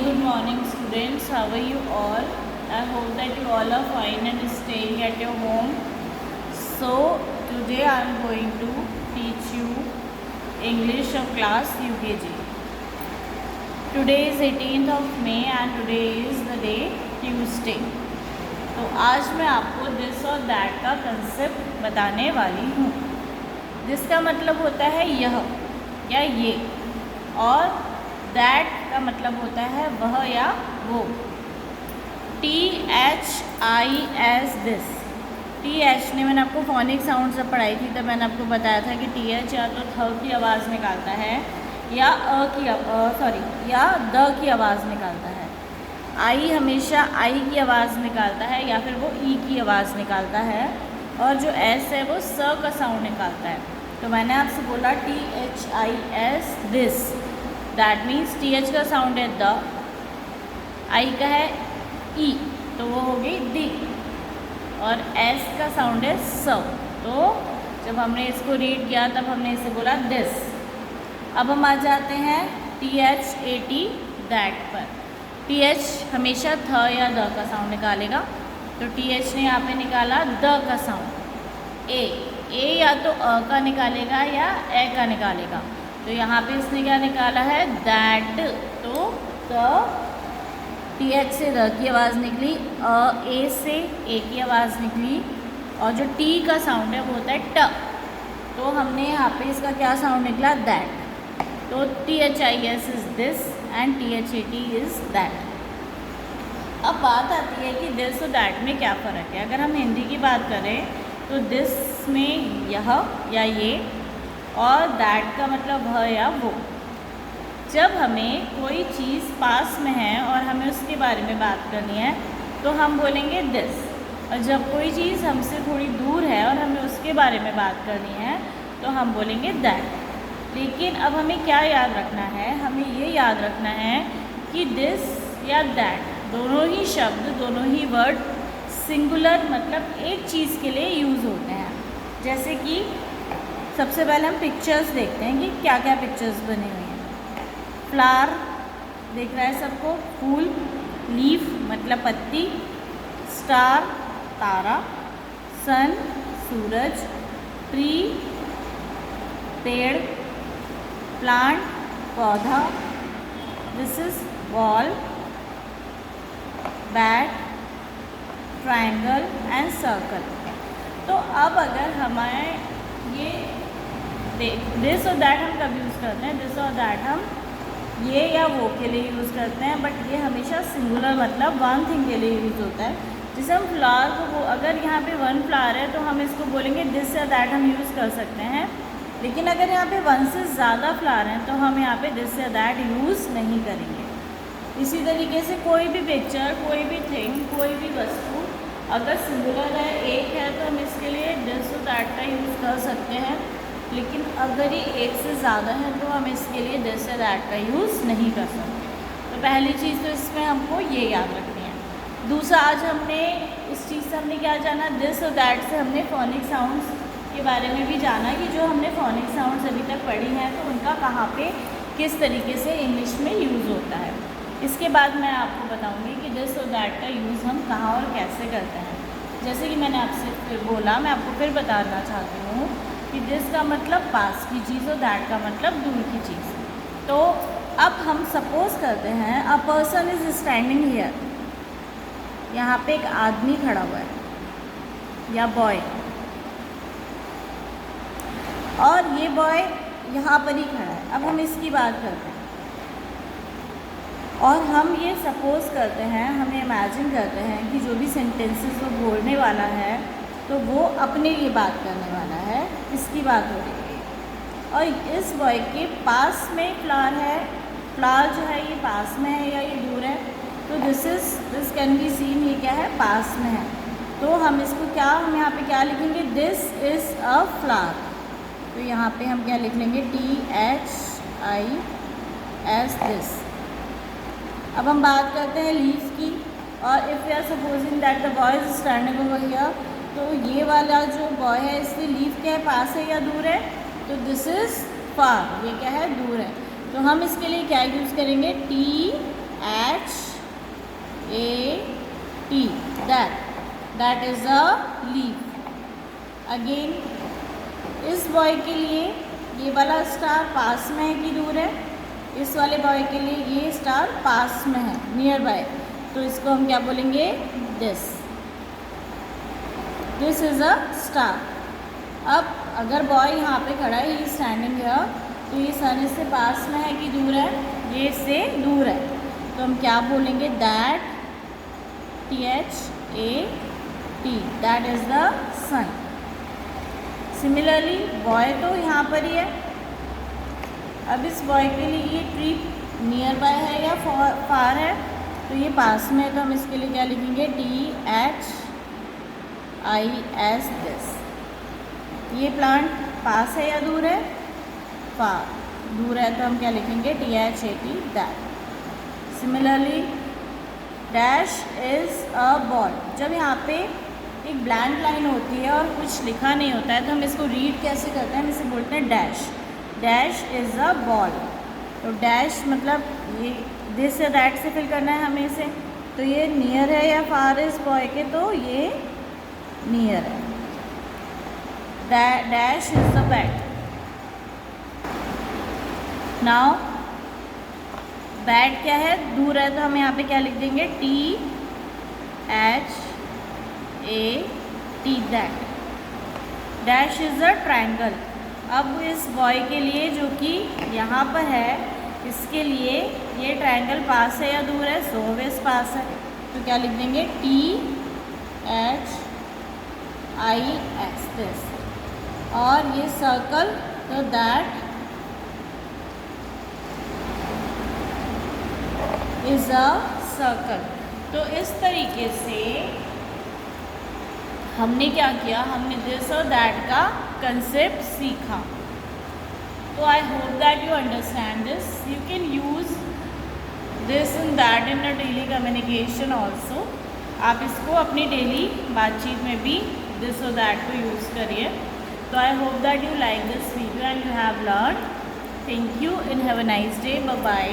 good morning students. How are you all? I hope that you all are fine and staying at your home. So today I am going to teach you English of class UKG. Today is 18th of May and today is the day Tuesday. तो आज मैं आपको this और that का concept बताने वाली हूँ, जिसका मतलब होता है यह या ये, और दैट का मतलब होता है वह या वो। THIS दिस, TH ने मैंने आपको फोनिक साउंड से पढ़ाई थी, तब मैंने आपको बताया था कि TH या तो थ की आवाज़ निकालता है या या द की आवाज़ निकालता है। आई हमेशा आई की आवाज़ निकालता है या फिर वो ई की आवाज़ निकालता है, और जो एस है वो स का साउंड निकालता है। तो मैंने आपसे बोला THIS this, that means TH का साउंड है द, आई का है ई तो वो हो गई दी, और एस का साउंड है स। तो जब हमने इसको रीड किया तब हमने इसे बोला दिस। अब हम आ जाते हैं THAT दैट पर। TH हमेशा थ या द का साउंड निकालेगा, तो TH ने यहाँ पे निकाला द का साउंड। ए या तो अ का निकालेगा या ए का निकालेगा, तो यहाँ पे इसने क्या निकाला है दैट, तो TH से द की आवाज़ निकली, ए से ए की आवाज़ निकली, और जो टी का साउंड है वो होता है ट, तो हमने यहाँ पे इसका क्या साउंड निकला दैट। तो THIS is this and THAT is that. अब बात आती है कि दिस और दैट में क्या फ़र्क है। अगर हम हिंदी की बात करें तो दिस में यह या ये, और दैट का मतलब वह या वो। जब हमें कोई चीज़ पास में है और हमें उसके बारे में बात करनी है तो हम बोलेंगे दिस, और जब कोई चीज़ हमसे थोड़ी दूर है और हमें उसके बारे में बात करनी है तो हम बोलेंगे दैट। लेकिन अब हमें क्या याद रखना है, हमें ये याद रखना है कि दिस या दैट दोनों ही शब्द, दोनों ही वर्ड सिंगुलर मतलब एक चीज़ के लिए यूज़ होते हैं। जैसे कि सबसे पहले हम पिक्चर्स देखते हैं कि क्या क्या पिक्चर्स बनी हुई हैं। फ्लावर देख रहा है सबको, फूल, लीफ मतलब पत्ती, स्टार तारा, सन सूरज, ट्री पेड़, प्लांट पौधा, this is ball, bat, triangle and circle. तो अब अगर हमें ये दिस और दैट हम कब यूज़ करते हैं, दिस और दैट हम ये या वो के लिए यूज़ करते हैं, बट ये हमेशा सिंगुलर मतलब वन थिंग के लिए यूज़ होता है। जैसे हम फ्लावर को, वो अगर यहाँ पे वन फ्लावर है तो हम इसको बोलेंगे दिस या दैट हम यूज़ कर सकते हैं। लेकिन अगर यहाँ पे वन से ज़्यादा फ्लावर हैं तो हम यहाँ पे दिस या दैट यूज़ नहीं करेंगे। इसी तरीके से कोई भी पिक्चर, कोई भी थिंग, कोई भी वस्तु अगर सिंगुलर है, एक है, तो हम इसके लिए दिस और दैट का यूज़ कर सकते हैं। लेकिन अगर ये एक से ज़्यादा है तो हम इसके लिए दिस या दैट का यूज़ नहीं कर सकते। तो पहली चीज़ तो इसमें हमको ये याद रखनी है। दूसरा, आज हमने इस चीज़ से हमने क्या जाना, दिस और दैट से हमने फोनिक साउंड्स के बारे में भी जाना कि जो हमने फोनिक साउंड्स अभी तक पढ़ी हैं तो उनका कहाँ पे किस तरीके से इंग्लिश में यूज़ होता है। इसके बाद मैं आपको बताऊँगी कि दिस और दैट का यूज़ हम कहाँ और कैसे करते हैं। जैसे कि मैंने आपसे फिर बोला, मैं आपको फिर बताना चाहती हूँ कि दिस का मतलब पास की चीज़ और दैट का मतलब दूर की चीज़। तो अब हम सपोज करते हैं a person is standing here, यहाँ पे एक आदमी खड़ा हुआ है या बॉय, और ये बॉय यहाँ पर ही खड़ा है। अब हम इसकी बात करते हैं और हम ये सपोज करते हैं, हमें इमेजिन करते हैं कि जो भी सेंटेंसेस वो बोलने वाला है तो वो अपने लिए बात करने वाला है, इसकी बात हो रही है। और इस बॉय के पास में फ्लावर है, फ्लावर जो है ये पास में है या ये दूर है, तो दिस कैन बी सीन, ये क्या है पास में है। तो हम इसको क्या, हम यहाँ पे क्या लिखेंगे, दिस इज़ अ फ्लावर। तो यहाँ पे हम क्या लिख लेंगे, THIS दिस। अब हम बात करते हैं लीफ की, और if we are supposing that the boy is standing over here, तो ये वाला जो बॉय है इससे लीफ क्या है, पास है या दूर है, तो दिस इज़ फार, ये क्या है दूर है। तो हम इसके लिए क्या यूज़ करेंगे, THIS that is a leaf. Again इस बॉय के लिए ये वाला स्टार पास में है कि दूर है, इस वाले बॉय के लिए ये स्टार पास में है, नियर बाय, तो इसको हम क्या बोलेंगे, दिस इज़ अ स्टार। अब अगर बॉय यहाँ पे खड़ा है, ही स्टैंडिंग हियर, तो ये सन इससे पास में है कि दूर है, ये इससे दूर है, तो हम क्या बोलेंगे, that THAT, that is the sun. Similarly boy तो यहाँ पर ही है, अब इस बॉय के लिए ये ट्री नियर बाय है या फार है, तो ये पास में है, तो हम इसके लिए क्या लिखेंगे, THIS, दिस। ये प्लांट पास है या दूर है, फार, दूर है, तो हम क्या लिखेंगे, THAT, that. Similarly dash is a ball. जब यहाँ पे एक ब्लैंक लाइन होती है और कुछ लिखा नहीं होता है, तो हम इसको रीड कैसे करते हैं, हम इसे बोलते हैं dash. Dash is a ball. तो डैश मतलब ये दिस या दैट से फिल करना है हमें इसे, तो ये नियर है या फार इस बॉय के, तो ये नियर है। Dash is the bat. Now bat क्या है, दूर है, तो हम यहाँ पे क्या लिख देंगे, THAT, that. Dash is a triangle. अब इस बॉय के लिए जो कि यहाँ पर है, इसके लिए ये ट्रायंगल पास है या दूर है, सो वेस पास है, तो क्या लिख देंगे, THIS, दिस। और ये सर्कल, तो दैट इज़ अ सर्कल। तो इस तरीके से हमने क्या किया, हमने दिस और दैट का कंसेप्ट सीखा। तो I hope that you understand this. You can use this and that in a daily communication also. आप इसको अपनी डेली बातचीत में भी दिस और दैट को यूज़ करिए। तो I hope that you like this video and you have learn. Thank you and have a nice day. Bye bye.